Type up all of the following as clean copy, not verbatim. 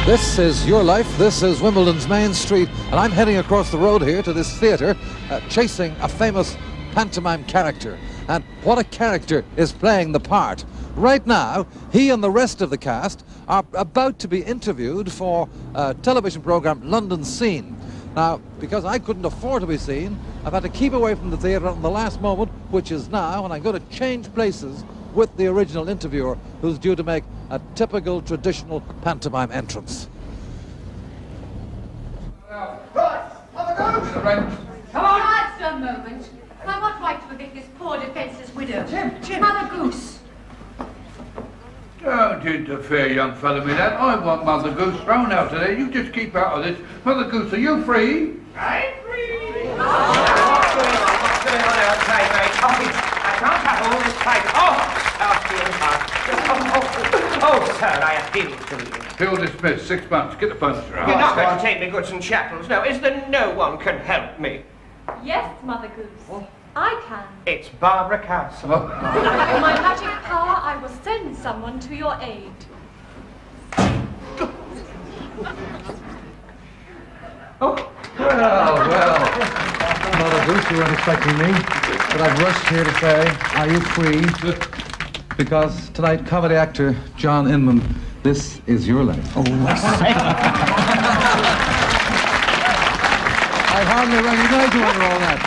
This is your life. This is Wimbledon's main street, and I'm heading across the road here to this theatre, chasing a famous pantomime character. And what a character is playing the part. Right now, he and the rest of the cast are about to be interviewed for a television program, London Scene. Now, because I couldn't afford to be seen, I've had to keep away from the theatre at the last moment, which is now, and I'm going to change places with the original interviewer, who's due to make a typical traditional pantomime entrance. Right, come on! Just a moment. Have what right to evict this poor defenceless widow? Jim. Mother Goose. Don't interfere, young fellow, me lad. I want Mother Goose thrown out of there. You just keep out of this. Mother Goose, are you free? I'm free! What's going on outside, mate? I can't have all this time. Oh, sir, I appeal to you. Appeal dismissed. 6 months. Get the furniture out. You're not going to take me goods and chattels, no. Is there no one can help me? Yes, Mother Goose. I can. It's Barbara Castle. With my magic power, I will send someone to your aid. Well. Mother Goose, you weren't expecting me, but I've rushed here to say, are you free? Because tonight, comedy actor John Inman, this is your life. Oh, I hardly recognize you under all that.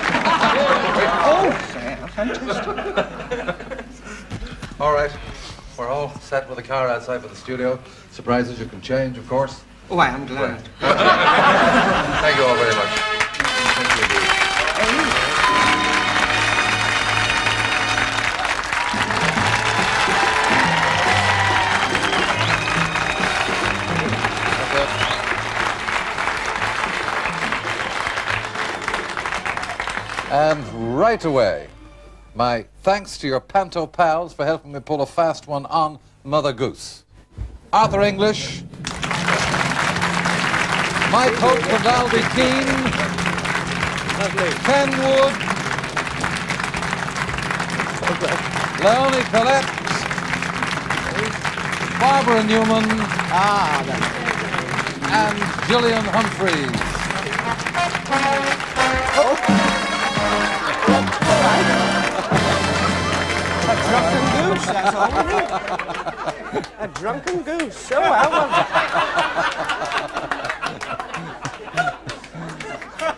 All right, we're all set with the car outside for the studio. Surprises you can change, of course. Oh, I am glad. Thank you all very much. Thank you indeed. And right away, my thanks to your panto pals for helping me pull a fast one on Mother Goose. Arthur English, Mike Hope and Albie Keane, Ken Wood, Leonie Collette, Barbara Newman, and Gillian Humphreys. A drunken goose, that's all we need. A drunken goose. So well.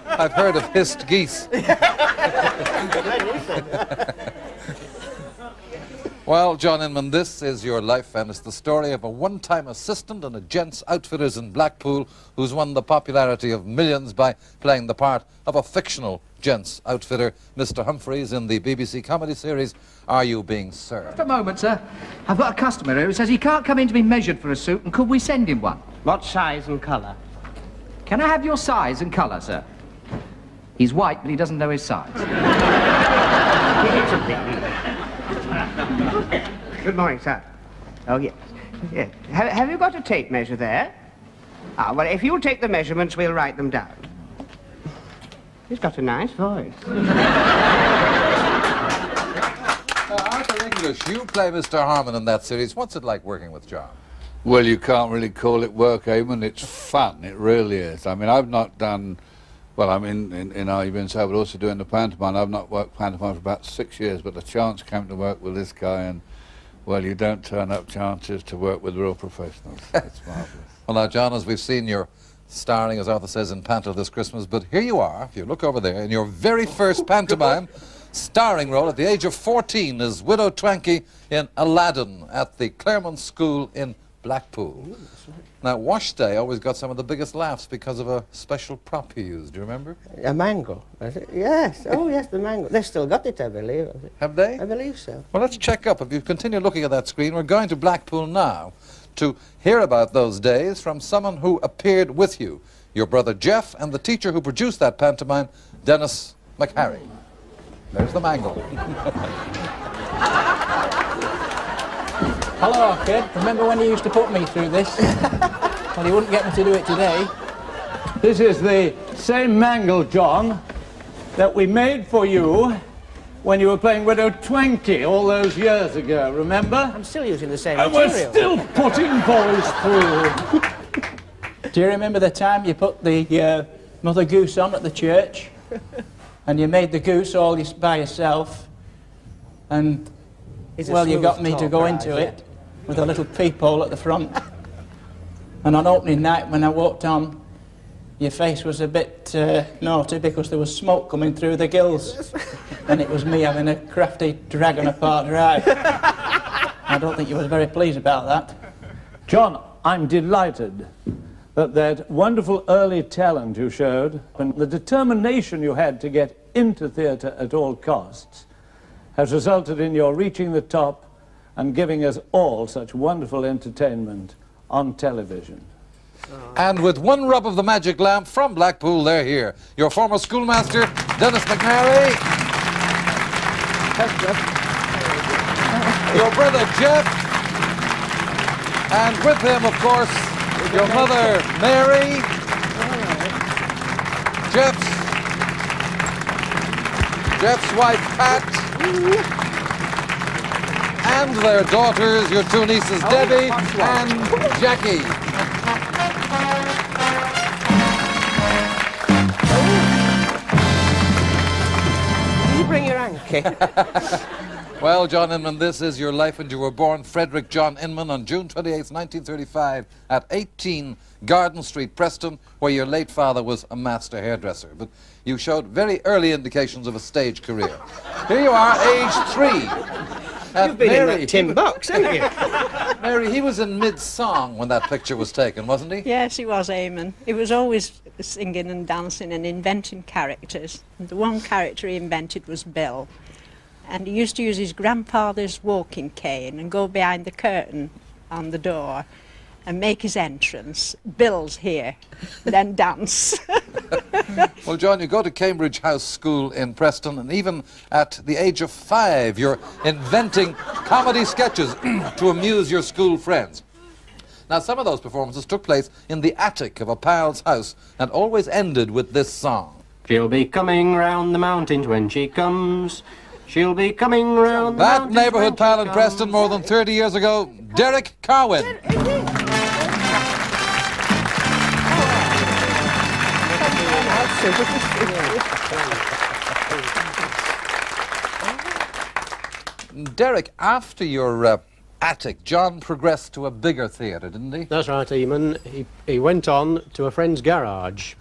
I've heard of hissed geese. Well, John Inman, this is your life, and it's the story of a one-time assistant and a gents outfitters in Blackpool who's won the popularity of millions by playing the part of a fictional gents outfitter, Mr. Humphreys, in the BBC comedy series Are You Being Served? Just a moment, sir. I've got a customer here who says he can't come in to be measured for a suit, and could we send him one? What size and colour? Can I have your size and colour, sir? He's white, but he doesn't know his size. Good morning, sir. Oh, yes. Yes. Have you got a tape measure there? Well, if you'll take the measurements, we'll write them down. He's got a nice voice. Arthur English, you play Mr. Harmon in that series. What's it like working with John? Well, you can't really call it work, Eamon. It's fun. It really is. I mean, I've not done... Well, I'm in Are You Being Served, but also doing the pantomime. I've not worked pantomime for about 6 years, but the chance came to work with this guy, and, well, you don't turn up chances to work with real professionals. It's marvellous. Well, now, John, as we've seen, you're starring, as Arthur says, in Panto this Christmas, but here you are, if you look over there, in your very first pantomime starring role at the age of 14 as Widow Twankey in Aladdin at the Claremont School in Blackpool. Ooh, now, Wash Day always got some of the biggest laughs because of a special prop you used. Do you remember? A mangle, is it? Yes. Oh, yes, the mangle. They've still got it, I believe. Have they? I believe so. Well, let's check up. If you continue looking at that screen, we're going to Blackpool now to hear about those days from someone who appeared with you, your brother Jeff, and the teacher who produced that pantomime, Dennis McHarry. There's the mangle. Hello, kid. Remember when you used to put me through this? Well, you wouldn't get me to do it today. This is the same mangle, John, that we made for you when you were playing Widow Twankey all those years ago, remember? I'm still using the same And we're material. still putting boys through. Do you remember the time you put the Mother Goose on at the church? And you made the goose all by yourself? And, well, you got me to go into it with a little peephole at the front. And on opening night, when I walked on, your face was a bit naughty because there was smoke coming through the gills. And it was me having a crafty dragon apart drive. I don't think you were very pleased about that. John, I'm delighted that wonderful early talent you showed and the determination you had to get into theatre at all costs has resulted in your reaching the top and giving us all such wonderful entertainment on television. And with one rub of the magic lamp from Blackpool, they're here. Your former schoolmaster, Dennis McNary. Your brother, Jeff. And with him, of course, your mother, Mary. Jeff's wife, Pat. And their daughters, your two nieces, Debbie and Jackie. Did you bring your hanky? Well, John Inman, this is your life, and you were born Frederick John Inman on June 28, 1935, at 18 Garden Street, Preston, where your late father was a master hairdresser. But you showed very early indications of a stage career. Here you are, age 3. You've been in that tin box, haven't you? Mary, he was in mid-song when that picture was taken, wasn't he? Yes, he was, Eamon. He was always singing and dancing and inventing characters. And the one character he invented was Bill. And he used to use his grandfather's walking cane and go behind the curtain on the door and make his entrance. Bill's here, then dance. Well, John, you go to Cambridge House School in Preston, and even at the age of 5, you're inventing comedy sketches to amuse your school friends. Now, some of those performances took place in the attic of a pal's house and always ended with this song. She'll be coming round the mountains when she comes. She'll be coming round the mountains. That neighbourhood pal in Preston more than 30 years ago, Derek Carwin. Derek, after your attic, John progressed to a bigger theatre, didn't he? That's right, Eamon. He went on to a friend's garage.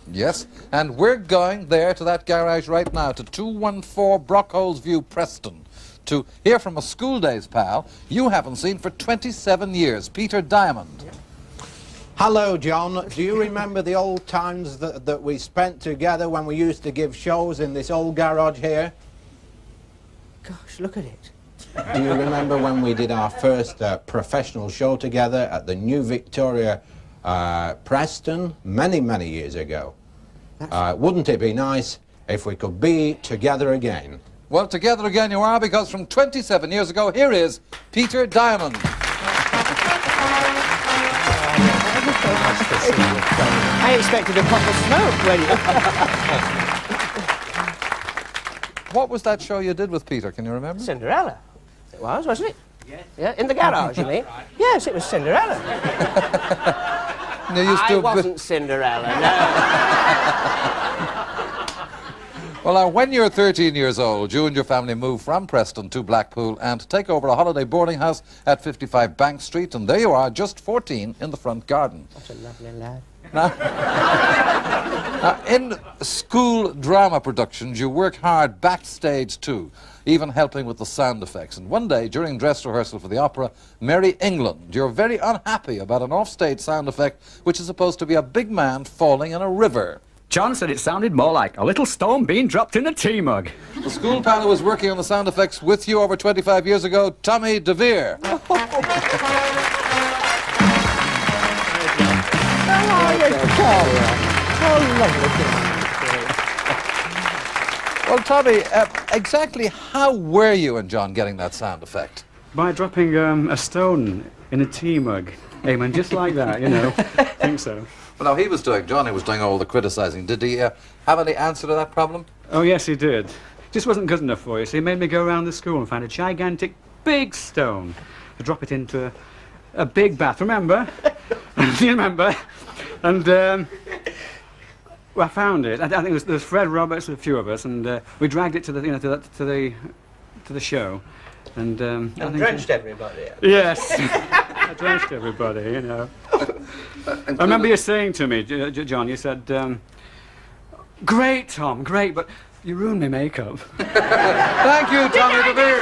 Yes, and we're going there to that garage right now, to 214 Brockholes View, Preston, to hear from a school days pal you haven't seen for 27 years, Peter Diamond. Hello, John. Do you remember the old times that we spent together when we used to give shows in this old garage here? Gosh, look at it. Do you remember when we did our first professional show together at the New Victoria, Preston, many, many years ago? Wouldn't it be nice if we could be together again? Well, together again you are, because from 27 years ago, here is Peter Diamond. I expected a puff of smoke when What was that show you did with Peter, can you remember? Cinderella. It was, wasn't it? Yes. Yeah, in the garage, you mean? Yes, it was Cinderella. No, you I wasn't Cinderella, no. Well, now, when you're 13 years old, you and your family move from Preston to Blackpool and take over a holiday boarding house at 55 Bank Street, and there you are, just 14, in the front garden. What a lovely lad. Now, in school drama productions, you work hard backstage too, even helping with the sound effects. And one day, during dress rehearsal for the opera, Mary England, you're very unhappy about an offstage sound effect which is supposed to be a big man falling in a river. John said it sounded more like a little stone being dropped in a tea mug. The school pal who was working on the sound effects with you over 25 years ago, Tommy DeVere. Well, Tommy, exactly how were you and John getting that sound effect? By dropping a stone in a tea mug. Amen, just like that, you know. I think so. Well, now, Johnny was doing all the criticising. Did he have any answer to that problem? Oh, yes, he did. Just wasn't good enough for you, so he made me go around the school and find a gigantic, big stone to drop it into a big bath, remember? Do you remember? And well, I found it. I think there was Fred Roberts and a few of us, and we dragged it to the, to the show. And I think drenched everybody. Yes, I drenched everybody. You know. I remember you saying to me, John. You said, "Great, Tom, great, but you ruined my makeup." Thank you, Tommy DeVere.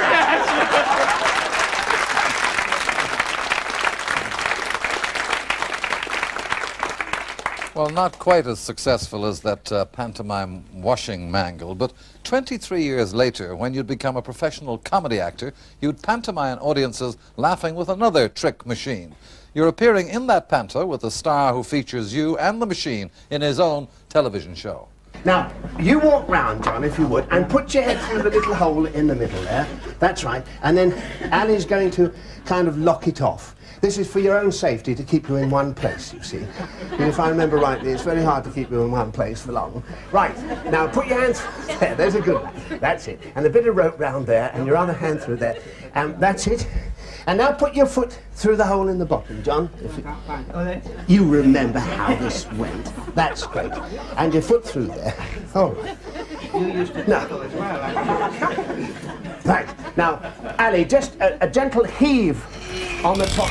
Well, not quite as successful as that pantomime washing mangle, but 23 years later, when you'd become a professional comedy actor, you'd pantomime audiences laughing with another trick machine. You're appearing in that panto with a star who features you and the machine in his own television show. Now, you walk round, John, if you would, and put your head through the little hole in the middle there. That's right. And then Ali's going to kind of lock it off. This is for your own safety, to keep you in one place, you see. And if I remember rightly, it's very hard to keep you in one place for long. Right, now put your hands there, there's a good one. That's it. And a bit of rope round there, and your other hand through there. That's it. And now put your foot through the hole in the bottom, John. You remember how this went. That's great. And your foot through there. All right. You used to as well. Right. Now, Ali, just a gentle heave on the top.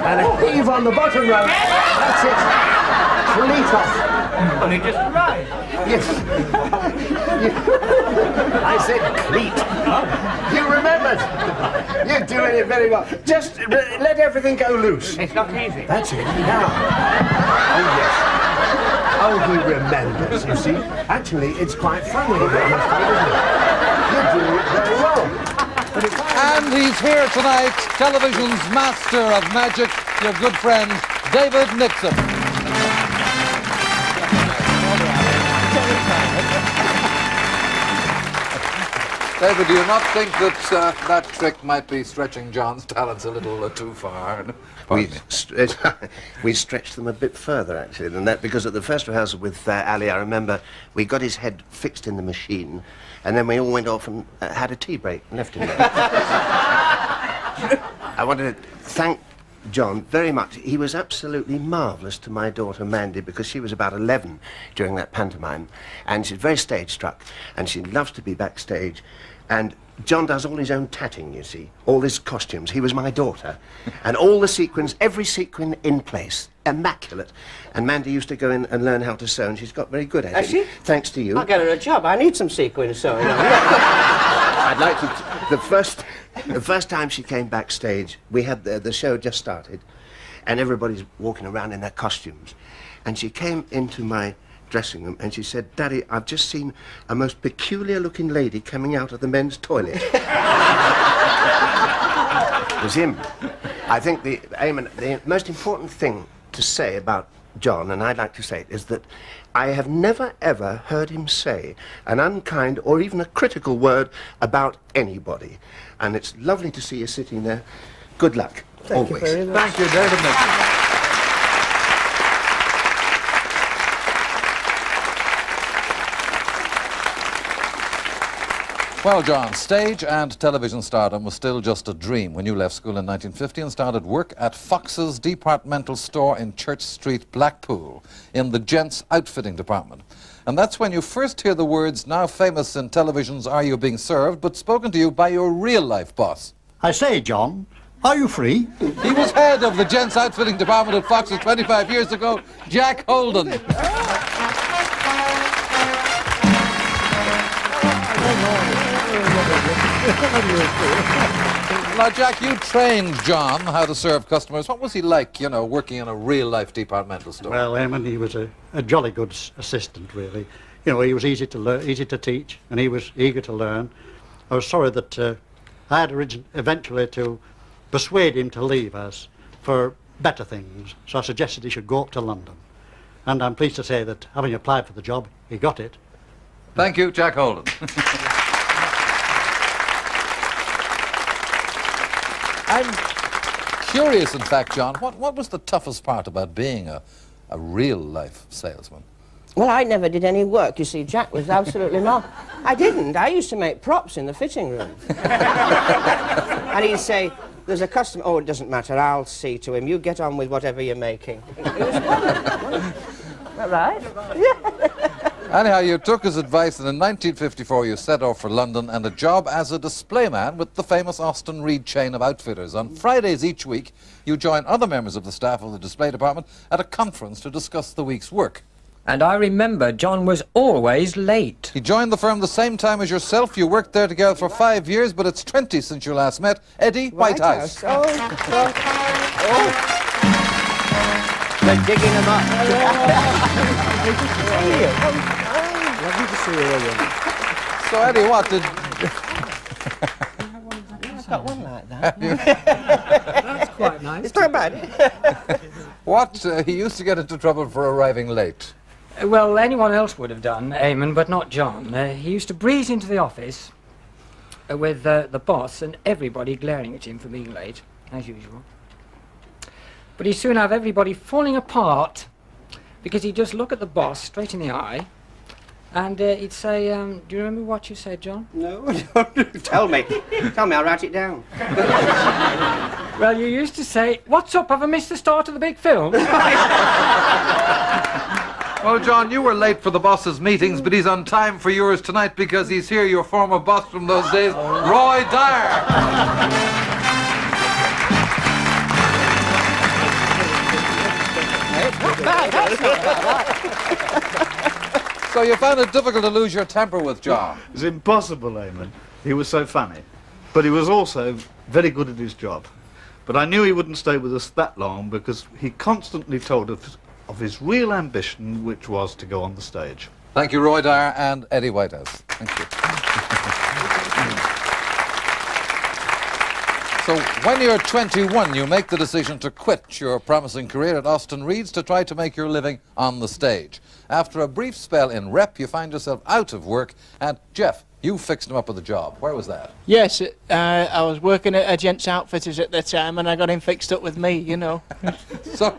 And a heave on the bottom row. That's it. Cleat off. Only just right. Yes. I said cleat. You remembered. You're doing it very well. Just let everything go loose. It's not easy. That's it. Now. Oh, yes. Oh, he remembers, you see. Actually, it's quite funny, isn't it? You're doing it very well. And he's here tonight, television's master of magic, your good friend, David Nixon. David, do you not think that that trick might be stretching John's talents a little too far? We stretched them a bit further, actually, than that, because at the first rehearsal with Ali, I remember we got his head fixed in the machine, and then we all went off and had a tea break and left him there. I wanted to thank John very much. He was absolutely marvellous to my daughter Mandy, because she was about 11 during that pantomime, and she's very stage-struck, and she loves to be backstage. And John does all his own tatting, you see, all his costumes. He was my daughter, and all the sequins, every sequin in place, immaculate. And Mandy used to go in and learn how to sew, and she's got very good at it. Has she? Thanks to you. I'll get her a job. I need some sequin sewing. I'd like to. The first time she came backstage, we had the show just started, and everybody's walking around in their costumes, and she came into my dressing room and she said, "Daddy, I've just seen a most peculiar-looking lady coming out of the men's toilet." It was him. I think the most important thing to say about John, and I'd like to say it, is that I have never, ever heard him say an unkind or even a critical word about anybody. And it's lovely to see you sitting there. Good luck. Thank always. you very much. Thank you, David Nixon. Well, John, stage and television stardom was still just a dream when you left school in 1950 and started work at Fox's departmental store in Church Street, Blackpool, in the gents' outfitting department. And that's when you first hear the words now famous in television's Are You Being Served, but spoken to you by your real-life boss. I say, John, are you free? He was head of the gents' outfitting department at Fox's 25 years ago, Jack Holden. Now, Jack, you trained John how to serve customers. What was he like, you know, working in a real-life departmental store? Well, Eamon, he was a jolly good assistant, really. You know, he was easy to learn, easy to teach, and he was eager to learn. I was sorry that I had eventually to persuade him to leave us for better things, so I suggested he should go up to London. And I'm pleased to say that, having applied for the job, he got it. Thank you, Jack Holden. I'm curious, in fact, John, what was the toughest part about being a real-life salesman? Well, I never did any work. You see, Jack was absolutely I didn't. I used to make props in the fitting room. And he'd say, there's a customer. Oh, it doesn't matter. I'll see to him. You get on with whatever you're making. It was wonderful. Is that right? Anyhow, you took his advice, and in 1954 you set off for London and a job as a displayman with the famous Austin Reed chain of outfitters. On Fridays each week, you join other members of the staff of the display department at a conference to discuss the week's work. And I remember John was always late. He joined the firm the same time as yourself. You worked there together for 5 years, but it's 20 since you last met. Eddie Whitehouse. Oh. They're digging him up. Lovely to see you again. So, Eddie, what did... I've got one like that. That's quite nice. It's not bad. What? He used to get into trouble for arriving late. Well, anyone else would have done, Eamon, but not John. He used to breeze into the office with the boss and everybody glaring at him for being late, as usual. But he'd soon have everybody falling apart because he'd just look at the boss straight in the eye and he'd say, do you remember what you said, John? No, Tell me. Tell me, I'll write it down. Well, you used to say, what's up, have I missed the start of the big film? Well, John, you were late for the boss's meetings, but he's on time for yours tonight because he's here, your former boss from those days, Roy Dyer. So you found it difficult to lose your temper with John? It was impossible, Eamon. He was so funny. But he was also very good at his job. But I knew he wouldn't stay with us that long because he constantly told us of his real ambition, which was to go on the stage. Thank you, Roy Dyer and Eddie Whitehouse. Thank you. So when you're 21, you make the decision to quit your promising career at Austin Reed's to try to make your living on the stage. After a brief spell in rep, you find yourself out of work, and Jeff, you fixed him up with a job. Where was that? Yes, I was working at a gents outfitters at the time, and I got him fixed up with me, you know. So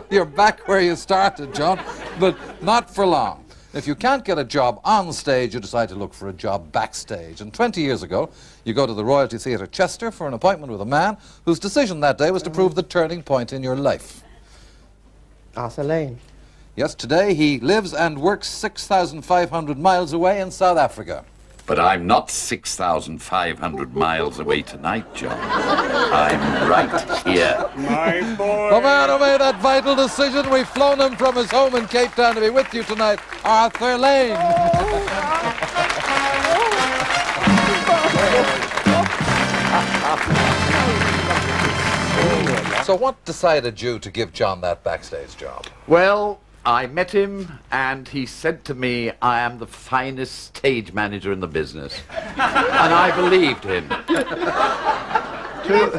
you're back where you started, John, but not for long. If you can't get a job on stage, you decide to look for a job backstage. And 20 years ago, you go to the Royalty Theatre Chester for an appointment with a man whose decision that day was to prove the turning point in your life. Arthur Lane. Yes, today he lives and works 6,500 miles away in South Africa. But I'm not 6,500 miles away tonight, John. I'm right here. My boy! The man who made that vital decision, we've flown him from his home in Cape Town to be with you tonight, Arthur Lane. So what decided you to give John that backstage job? Well, I met him and he said to me, I am the finest stage manager in the business. And I believed him.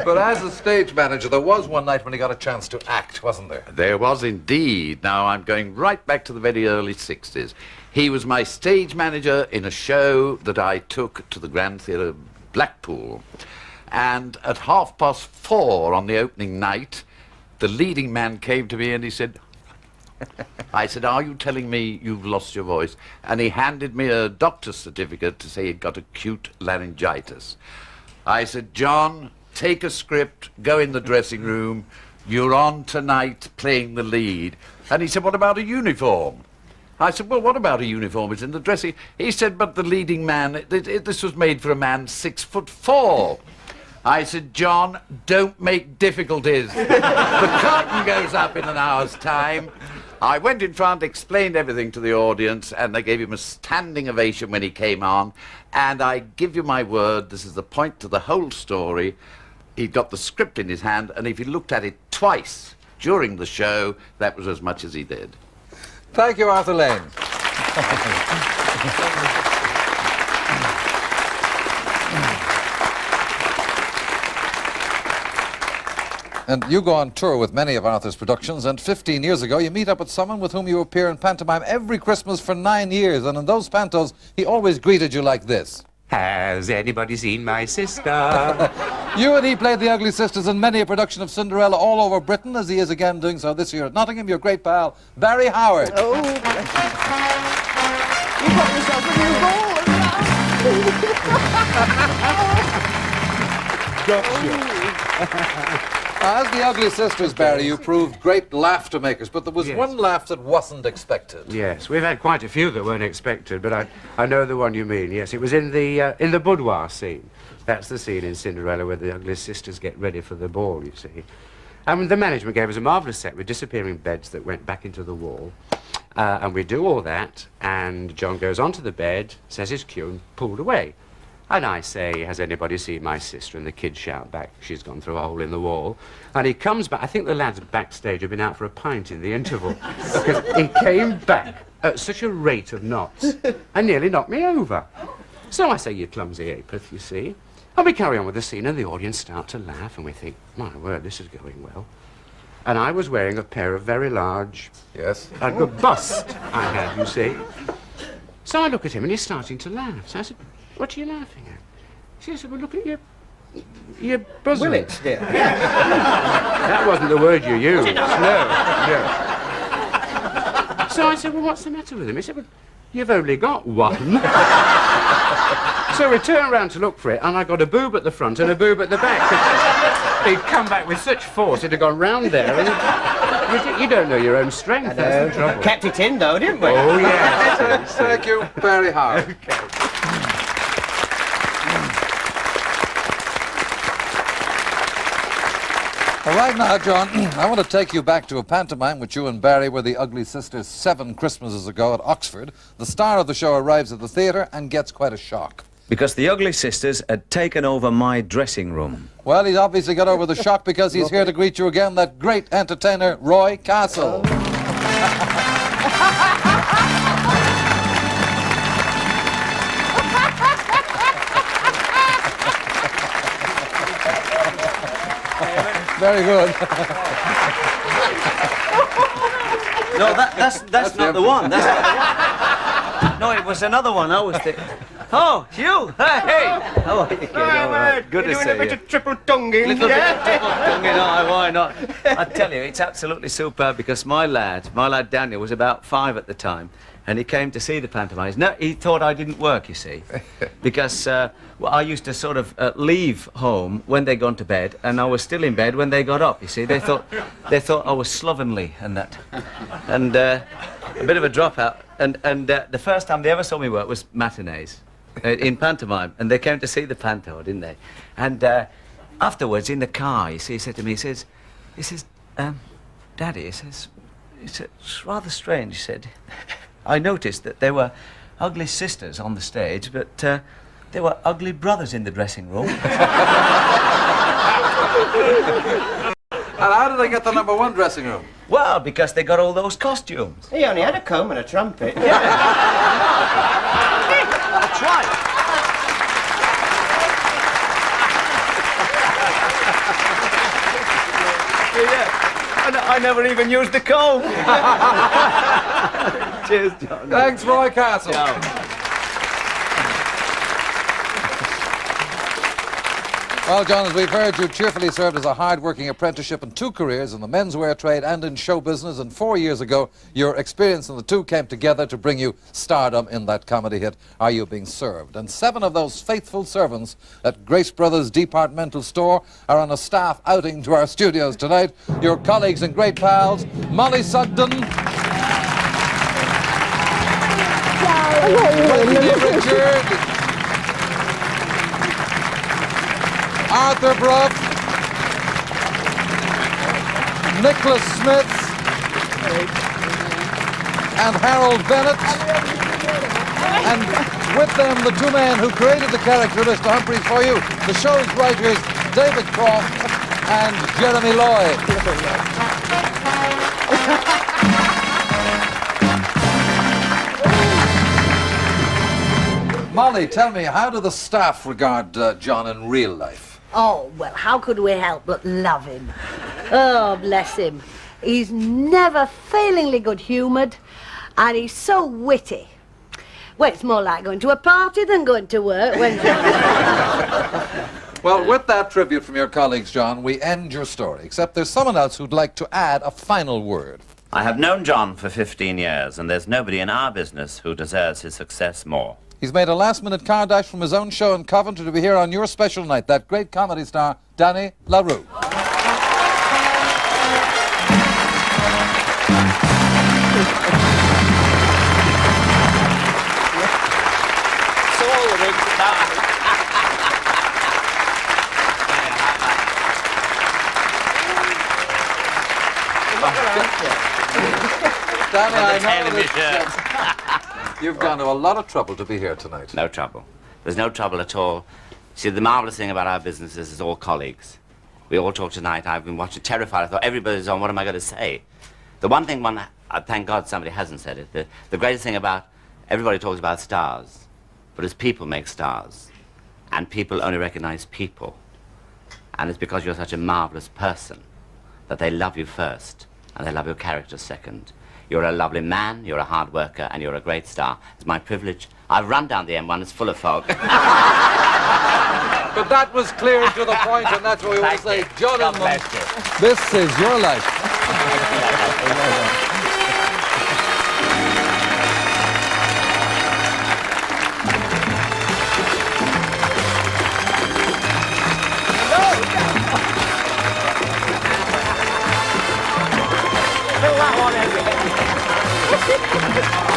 But as a stage manager, there was one night when he got a chance to act, wasn't there? There was indeed. Now, I'm going right back to the very early 60s. He was my stage manager in a show that I took to the Grand Theatre Blackpool. And at 4:30 on the opening night, the leading man came to me and he said, I said, are you telling me you've lost your voice? And he handed me a doctor's certificate to say he'd got acute laryngitis. I said, John, take a script, go in the dressing room. You're on tonight playing the lead. And he said, what about a uniform? I said, well, what about a uniform? It's in the dressing. He said, but the leading man, this was made for a man 6'4". I said, John, don't make difficulties. The curtain goes up in an hour's time. I went in front, explained everything to the audience, and they gave him a standing ovation when he came on. And I give you my word, this is the point to the whole story. He got the script in his hand, and if he looked at it twice during the show, that was as much as he did. Thank you, Arthur Lane. And you go on tour with many of Arthur's productions, and 15 years ago you meet up with someone with whom you appear in pantomime every Christmas for 9 years, and in those pantos he always greeted you like this. Has anybody seen my sister? You and he played the Ugly Sisters in many a production of Cinderella all over Britain, as he is again doing so this year at Nottingham. Your great pal, Barry Howard. Oh, you got yourself a new ball. As the Ugly Sisters, Barry, you proved great laughter makers, but there was one laugh that wasn't expected. Yes, we've had quite a few that weren't expected, but I know the one you mean. Yes, it was in the boudoir scene. That's the scene in Cinderella where the Ugly Sisters get ready for the ball, you see. And the management gave us a marvellous set with disappearing beds that went back into the wall. And we do all that, and John goes onto the bed, says his cue, and pulled away. And I say, has anybody seen my sister? And the kids shout back, she's gone through a hole in the wall. And he comes back, I think the lads backstage have been out for a pint in the interval, because he came back at such a rate of knots, and nearly knocked me over. So I say, you clumsy apeth, you see. And we carry on with the scene, and the audience start to laugh, and we think, my word, this is going well. And I was wearing a pair of very large... Yes? A good bust I had, you see. So I look at him, and he's starting to laugh. So I said, what are you laughing at? She said, well, look at your bosom. Willits, dear. That wasn't the word you used. No. So I said, well, what's the matter with him? He said, well, you've only got one. So we turned round to look for it, and I got a boob at the front and a boob at the back. He'd come back with such force, it had gone round there, and you don't know your own strength. That's the trouble. Kept it in, though, didn't we? Oh, yes. Thank you very hard. Okay. All right now, John, I want to take you back to a pantomime which you and Barry were the Ugly Sisters 7 Christmases ago at Oxford. The star of the show arrives at the theatre and gets quite a shock. Because the Ugly Sisters had taken over my dressing room. Well, he's obviously got over the shock because he's here to greet you again, that great entertainer, Roy Castle. Very good. No, that's not the one. That's not the one. No, it was another one. I was thinking. Oh, it's you! Hey! How are you, kid? All right. Good to see you. Doing a bit of triple tonguing. Little bit of triple tonguing. Oh, why not? I tell you, it's absolutely superb because my lad Daniel, was about 5 at the time, and he came to see the pantomime. No, he thought I didn't work, you see, because well, I used to sort of leave home when they'd gone to bed, and I was still in bed when they got up. You see, they thought I was slovenly and that, and a bit of a dropout. And the first time they ever saw me work was matinees in pantomime, and they came to see the panto, didn't they? And afterwards in the car, you see, he said to me, he says, Daddy, he says, it's rather strange. He said, I noticed that there were ugly sisters on the stage, but there were ugly brothers in the dressing room. And how did they get the #1 dressing room? Well, because they got all those costumes. He only had a comb and a trumpet. That's right. Yeah. And I never even used the comb. Cheers, John. Thanks, Roy Castle. Well, John, as we've heard, you cheerfully served as a hard-working apprenticeship in 2 careers in the menswear trade and in show business, and 4 years ago, your experience in the two came together to bring you stardom in that comedy hit, Are You Being Served? And 7 of those faithful servants at Grace Brothers Departmental Store are on a staff outing to our studios tonight. Your colleagues and great pals, Molly Sugden, Whitney Richard, Arthur Bruff, Nicholas Smith, and Harold Bennett, and with them the 2 men who created the character of Mr. Humphreys for you, the show's writers David Croft and Jeremy Lloyd. Molly, tell me, how do the staff regard John in real life? Oh, well, how could we help but love him? Oh, bless him. He's never failingly good-humoured, and he's so witty. Well, it's more like going to a party than going to work when... Well, with that tribute from your colleagues, John, we end your story, except there's someone else who'd like to add a final word. I have known John for 15 years, and there's nobody in our business who deserves his success more. He's made a last-minute car dash from his own show in Coventry to be here on your special night. That great comedy star, Danny LaRue. Danny, I know that you've gone to a lot of trouble to be here tonight. No trouble. There's no trouble at all. See, the marvellous thing about our business is it's all colleagues. We all talk tonight. I've been watching, terrified. I thought, everybody's on. What am I going to say? The one thing, thank God somebody hasn't said it. The greatest thing about, everybody talks about stars, but it's people make stars. And people only recognize people. And it's because you're such a marvellous person that they love you first, and they love your character second. You're a lovely man, you're a hard worker, and you're a great star. It's my privilege. I've run down the M1, it's full of fog. But that was clear and to the point, and that's what we want to say. John Inman, this is your life. Fill that one in.